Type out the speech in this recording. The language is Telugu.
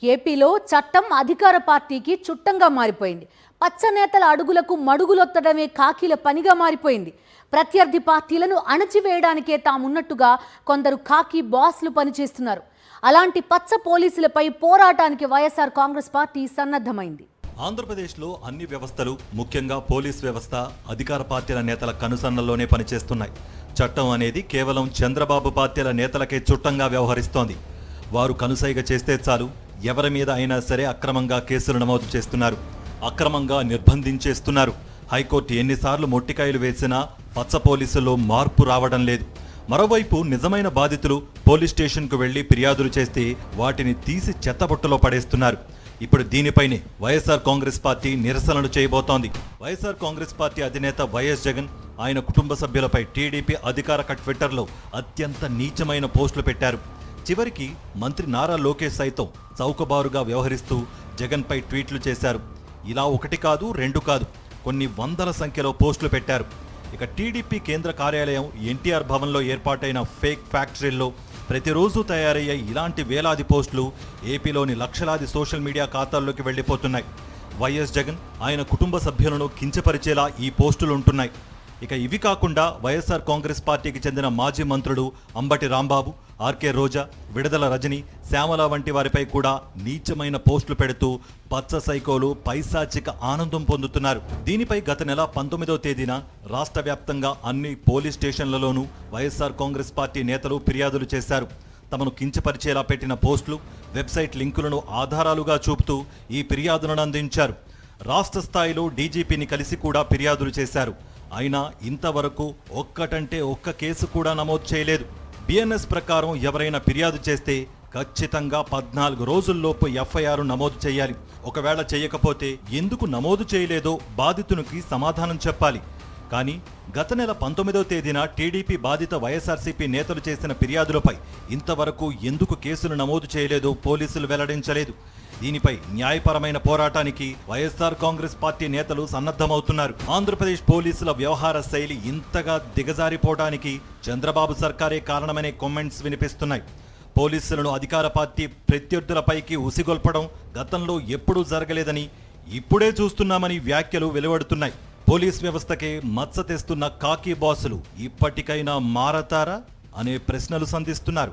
ఏపీలో చట్టం అధికార పార్టీకి చుట్టంగా మారిపోయింది. పచ్చ నేతల అడుగులకు మడుగులొత్తడమే కాకీల పనిగా మారిపోయింది. ప్రత్యర్థి పార్టీలను అణచివేయడానికే తామున్నట్టుగా కొందరు కాకి బాస్లు పనిచేస్తున్నారు. అలాంటి పచ్చ పోలీసులపై పోరాటానికి వైఎస్ఆర్ కాంగ్రెస్ పార్టీ సన్నద్ధమైంది. ఆంధ్రప్రదేశ్లో అన్ని వ్యవస్థలు, ముఖ్యంగా పోలీస్ వ్యవస్థ అధికార పార్టీల నేతల కనుసన్నల్లోనే పనిచేస్తున్నాయి. చట్టం అనేది కేవలం చంద్రబాబు పార్టీల నేతలకే చుట్టంగా వ్యవహరిస్తోంది. వారు కనుసైగ చేస్తే చాలు, ఎవరి మీద అయినా సరే అక్రమంగా కేసులు నమోదు చేస్తున్నారు, అక్రమంగా నిర్బంధించేస్తున్నారు. హైకోర్టు ఎన్నిసార్లు మొట్టికాయలు వేసినా పచ్చ పోలీసుల్లో మార్పు రావడం లేదు. మరోవైపు నిజమైన బాధితులు పోలీస్ స్టేషన్కు వెళ్లి ఫిర్యాదులు చేస్తే వాటిని తీసి చెత్తబుట్టలో పడేస్తున్నారు. ఇప్పుడు దీనిపైనే వైఎస్ఆర్ కాంగ్రెస్ పార్టీ నిరసనలు చేయబోతోంది. వైఎస్ఆర్ కాంగ్రెస్ పార్టీ అధినేత వైఎస్ జగన్, ఆయన కుటుంబ సభ్యులపై టీడీపీ అధికార ట్విట్టర్లో అత్యంత నీచమైన పోస్టులు పెట్టారు. చివరికి మంత్రి నారా లోకేష్ సైతం చౌకబారుగా వ్యవహరిస్తూ జగన్పై ట్వీట్లు చేశారు. ఇలా ఒకటి కాదు, రెండు కాదు, కొన్ని వందల సంఖ్యలో పోస్టులు పెట్టారు. ఇక టీడీపీ కేంద్ర కార్యాలయం ఎన్టీఆర్ భవన్లో ఏర్పాటైన ఫేక్ ఫ్యాక్టరీల్లో ప్రతిరోజు తయారయ్యే ఇలాంటి వేలాది పోస్టులు ఏపీలోని లక్షలాది సోషల్ మీడియా ఖాతాల్లోకి వెళ్లిపోతున్నాయి. వైఎస్ జగన్, ఆయన కుటుంబ సభ్యులను కించపరిచేలా ఈ పోస్టులు ఉంటున్నాయి. ఇక ఇవి కాకుండా వైఎస్ఆర్ కాంగ్రెస్ పార్టీకి చెందిన మాజీ మంత్రులు అంబటి రాంబాబు, ఆర్కే రోజా, విడుదల రజని, శ్యామల వంటి వారిపై కూడా నీచమైన పోస్టులు పెడుతూ పచ్చ సైకోలు పైశాచిక ఆనందం పొందుతున్నారు. దీనిపై గత నెల 19వ తేదీన రాష్ట్ర వ్యాప్తంగా అన్ని పోలీస్ స్టేషన్లలోనూ వైఎస్ఆర్ కాంగ్రెస్ పార్టీ నేతలు ఫిర్యాదులు చేశారు. తమను కించపరిచేలా పెట్టిన పోస్టులు, వెబ్సైట్ లింకులను ఆధారాలుగా చూపుతూ ఈ ఫిర్యాదులను అందించారు. రాష్ట్ర స్థాయిలో డీజీపీని కలిసి కూడా ఫిర్యాదులు చేశారు. అయినా ఇంతవరకు ఒక్కటంటే ఒక్క కేసు కూడా నమోదు చేయలేదు. బిఎన్ఎస్ ప్రకారం ఎవరైనా ఫిర్యాదు చేస్తే ఖచ్చితంగా 14 రోజుల్లోపు ఎఫ్ఐఆర్ నమోదు చేయాలి. ఒకవేళ చేయకపోతే ఎందుకు నమోదు చేయలేదో బాధితునికి సమాధానం చెప్పాలి. కానీ గత నెల 19వ తేదీన టీడీపీ బాధిత వైఎస్ఆర్సీపీ నేతలు చేసిన ఫిర్యాదులపై ఇంతవరకు ఎందుకు కేసులు నమోదు చేయలేదో పోలీసులు వెల్లడించలేదు. దీనిపై న్యాయపరమైన పోరాటానికి వైఎస్ఆర్ కాంగ్రెస్ పార్టీ నేతలు సన్నద్ధమవుతున్నారు. ఆంధ్రప్రదేశ్ పోలీసుల వ్యవహార శైలి ఇంతగా దిగజారిపోవడానికి చంద్రబాబు సర్కారే కారణమనే కామెంట్స్ వినిపిస్తున్నాయి. పోలీసులను అధికార పార్టీ ప్రత్యర్థులపైకి ఉసిగొల్పడం గతంలో ఎప్పుడూ జరగలేదని, ఇప్పుడే చూస్తున్నామని వ్యాఖ్యలు వెలువడుతున్నాయి. పోలీస్ వ్యవస్థకే మచ్చ తెస్తున్న కాకి బాసులు ఇప్పటికైనా మారతారా అనే ప్రశ్నలు సంధిస్తున్నారు.